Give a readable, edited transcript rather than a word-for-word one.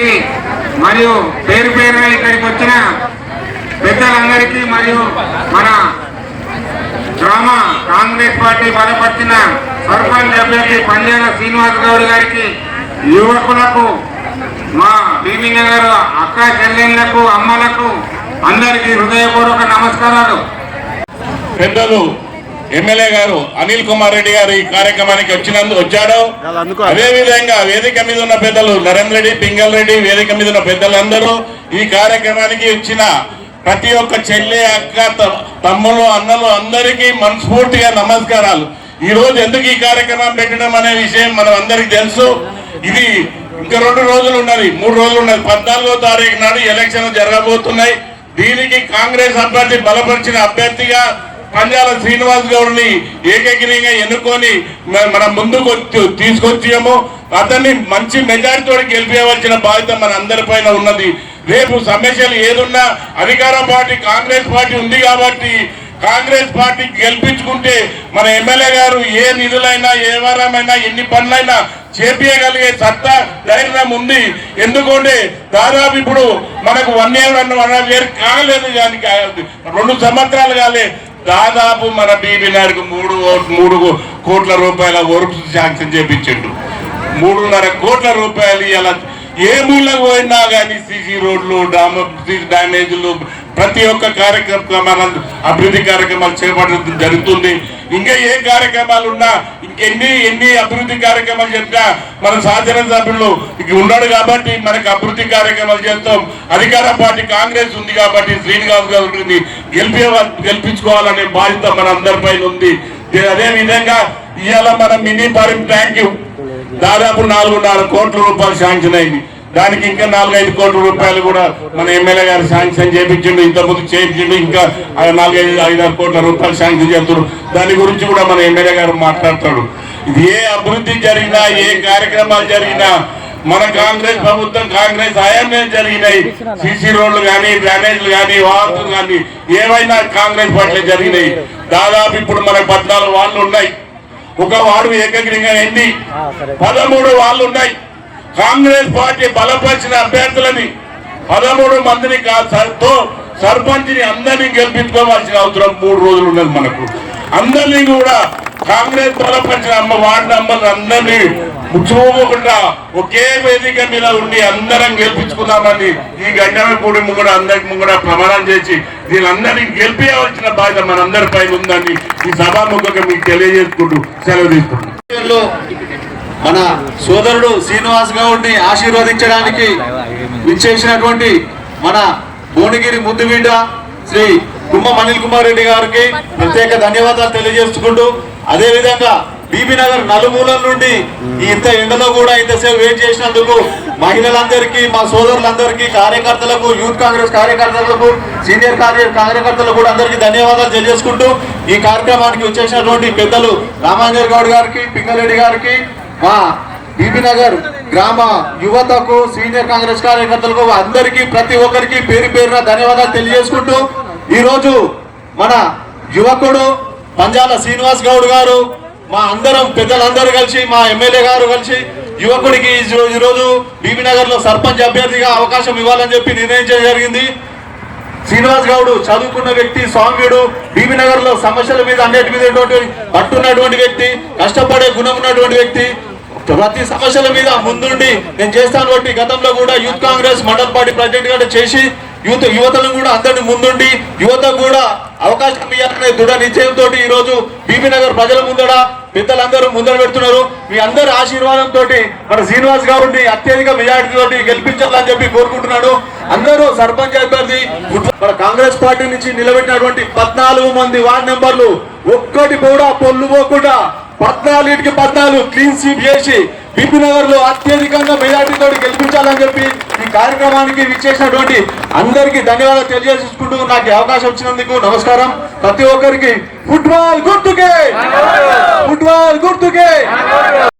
అందరికీ మరియు పేరు పేరున ఇక్కడికి వచ్చిన పెద్దలందరికీ మరియు మన గ్రామ కాంగ్రెస్ పార్టీ బలపరిచిన సర్పంచ్ అభ్యర్థి పంజాల శ్రీనివాస్ గౌడ్ గారికి, యువకులకు, మా బీబీ నగర్ అక్క చెల్లెళ్లకు, అమ్మలకు అందరికీ హృదయపూర్వక నమస్కారాలు. పెద్దలు ఎమ్మెల్యే గారు అనిల్ కుమార్ రెడ్డి గారు ఈ కార్యక్రమానికి వచ్చాడు. అదేవిధంగా వేదిక మీద ఉన్న పెద్దలు నరేంద్ర రెడ్డి, పింగల్ రెడ్డి, వేదిక మీద ఉన్న పెద్దలందరూ ఈ కార్యక్రమానికి వచ్చిన ప్రతి ఒక్క చెల్లి, అక్క, తమ్ముళ్ళు, అన్నలు అందరికీ మనస్ఫూర్తిగా నమస్కారాలు. ఈ రోజు ఎందుకు ఈ కార్యక్రమం పెట్టడం అనే విషయం మనం అందరికి తెలుసు. ఇది ఇంకా 2 రోజులు ఉన్నది, 3 రోజులు ఉన్నది. 14వ తారీఖు నాడు ఎలక్షన్ జరగబోతున్నాయి. దీనికి కాంగ్రెస్ అభ్యర్థి బలపరిచిన అభ్యర్థిగా పంజాల శ్రీనివాస్ గౌడ్ని ఏకగ్రీవంగా ఎన్నుకొని మనం ముందుకు తీసుకొచ్చాము. అతన్ని మంచి మెజారిటీతో గెలిపేయవలసిన బాధ్యత మన అందరిపైన ఉన్నది. రేపు సమస్యలు ఏదున్నా అధికార పార్టీ కాంగ్రెస్ పార్టీ ఉంది కాబట్టి కాంగ్రెస్ పార్టీ గెలిపించుకుంటే మన ఎమ్మెల్యే గారు ఏ నిధులైనా, ఏ వారమైనా, ఎన్ని పనులైనా చేపించగలిగే సత్తా, ధైర్యం ఉంది. ఎందుకంటే దాదాపు ఇప్పుడు మనకు 1 year కాగలేదు, కానీ 2 సంవత్సరాలు కాలే. దాదాపు మన బీబీ నగర్కు 3 కోట్ల రూపాయల వర్క్స్ శాంక్షన్ చేపించండు. 3.5 కోట్ల రూపాయలు ఇలా ఏ మూలకు పోయినా కానీ సీసీ రోడ్లు, డ్యామేజ్లు, ప్రతి ఒక్క కార్యక్రమాలు, అభివృద్ధి కార్యక్రమాలు చేపట్టడం జరుగుతుంది. ఇంకా ఏ కార్యక్రమాలు ఉన్నా, ఎన్ని అభివృద్ధి కార్యక్రమాలు చెప్తా మన శాసనసభ్యులు ఉన్నాడు కాబట్టి మనకు అభివృద్ధి కార్యక్రమాలు చేస్తాం. అధికార పార్టీ కాంగ్రెస్ ఉంది కాబట్టి శ్రీనివాస్ గారిని గెలిపించుకోవాలనే బాధ్యత మన అందరిపైన ఉంది. అదే విధంగా ఇవాళ మన మినీ పార్క్ ట్యాంక్ దాదాపు 4.5 కోట్ల రూపాయలు శాంక్షన్ అయింది. దానికి ఇంకా 4-5 కోట్ల రూపాయలు కూడా మన ఎమ్మెల్యే గారు శాంక్షన్ చేయించిండు, ఇంతకుముందు చేయించిండు. ఇంకా 4-5 కోట్ల రూపాయలు శాంక్షన్ చేస్తారు. దాని గురించి కూడా మన ఎమ్మెల్యే గారు మాట్లాడతాడు. ఇది ఏ అభివృద్ధి జరిగినా, ఏ కార్యక్రమాలు జరిగినా మన కాంగ్రెస్ ప్రభుత్వం, కాంగ్రెస్ హయాంలో జరిగినాయి. సీసీ రోడ్లు కానీ, డ్రైనేజ్లు కానీ, వాహనాలు కానీ ఏవైనా కాంగ్రెస్ పార్టీలో జరిగినాయి. దాదాపు ఇప్పుడు మనకు 14 వార్డులు ఉన్నాయి. ఒక వార్డు ఏకగ్రీవంగా అయింది. 13 వార్డులు ఉన్నాయి. కాంగ్రెస్ పార్టీ బలపరిచిన అభ్యర్థులని 13 మందిని సర్పంచ్ని అందరినీ గెలిపించుకోవాల్సిన అవసరం 3 రోజులు ఉన్నది. మనకు అందరినీ కూడా కాంగ్రెస్ బలపరిచిన వార్డు నంబర్లు అందరినీ ముచ్చుకోకుండా ఒకే వేదిక మీద ఉండి అందరం గెలిపించుకుందామని ఈ గంటపూడి ముంగడ అందరికి ముంగడ ప్రమాణం చేసి వీళ్ళందరినీ గెలిపించవలసిన బాధ్యత మనందరి పైన ఉందని ఈ సభాముఖంగా మీకు తెలియజేసుకుంటూ సెలవు తీసుకుంటున్నాం. మన సోదరుడు శ్రీనివాస్ గౌడ్ని ఆశీర్వదించడానికి విచ్చేసినటువంటి మన భువనగిరి ముద్దుబిడ్డ శ్రీ కుమ్మం అనిల్ కుమార్ రెడ్డి గారికి ప్రత్యేక ధన్యవాదాలు తెలియజేసుకుంటూ, అదేవిధంగా బీబీ నగర్ నలుమూలల నుండి ఇంత ఎండలో కూడా ఇంతసేపు వెయిట్ చేసినందుకు మహిళలందరికీ, మా సోదరులందరికీ, కార్యకర్తలకు, యూత్ కాంగ్రెస్ కార్యకర్తలకు, సీనియర్ కార్యకర్తలకు కూడా అందరికీ ధన్యవాదాలు తెలియజేసుకుంటూ, ఈ కార్యక్రమానికి వచ్చేసినటువంటి పెద్దలు రామాంజర్ గౌడ్ గారికి, పింగళరెడ్డి గారికి, మా బీబీ నగర్ గ్రామ యువతకు, సీనియర్ కాంగ్రెస్ కార్యకర్తలకు అందరికీ ప్రతి ఒక్కరికి పేరు పేరున ధన్యవాదాలు తెలియజేసుకుంటూ, ఈరోజు మన యువకుడు పంజాల శ్రీనివాస్ గౌడ్ గారు, మా అందరం పెద్దలందరూ కలిసి, మా ఎమ్మెల్యే గారు కలిసి యువకుడికి ఈరోజు బీబీ నగర్ లో సర్పంచ్ అభ్యర్థిగా అవకాశం ఇవ్వాలని చెప్పి నిర్ణయించడం జరిగింది. శ్రీనివాస్ గౌడ్ చదువుకున్న వ్యక్తి, స్వామ్యుడు, బీబీ నగర్ లో సమస్యల మీద అన్నిటి మీద పట్టున్నటువంటి వ్యక్తి, కష్టపడే గుణం ఉన్నటువంటి వ్యక్తి, ప్రతి సమస్యల మీద ముందుండి నేను చేస్తాను బట్టి గతంలో కూడా youth Congress mandal party president గా చేసి యువతలను కూడా అందరిని ముందుండి యువతకు కూడా అవకాశం ఇవ్వాలనే దృఢ నిశ్చయంతో ఈ రోజు బీబీ నగర్ ప్రజల ముందర పెద్దలందరూ ముందర పెడుతున్నారు. మీ అందరి ఆశీర్వాదంతో మన శ్రీనివాస్ గౌడ్ని అత్యధిక మెజారిటీతో గెలిపించాలని చెప్పి కోరుకుంటున్నాడు. అందరూ సర్పంచ్ అభ్యర్థి మన కాంగ్రెస్ పార్టీ నుంచి నిలబెట్టినటువంటి 14 మంది వార్డు మెంబర్లు ఒక్కటి కూడా పొల్లు పోకుండా 14కి 14 క్లీన్ స్వీప్ చేసి బీబీ నగర్ లో అత్యధికంగా మెజార్టీతో గెలిపించాలని చెప్పి ఈ కార్యక్రమానికి విచ్చేసినటువంటి అందరికీ ధన్యవాదాలు తెలియజేసుకుంటూ నాకు అవకాశం ఇచ్చినందుకు నమస్కారం. ప్రతి ఒక్కరికి ఫుట్బాల్ గుర్తుకే, ఫుట్బాల్ గుర్తుకే.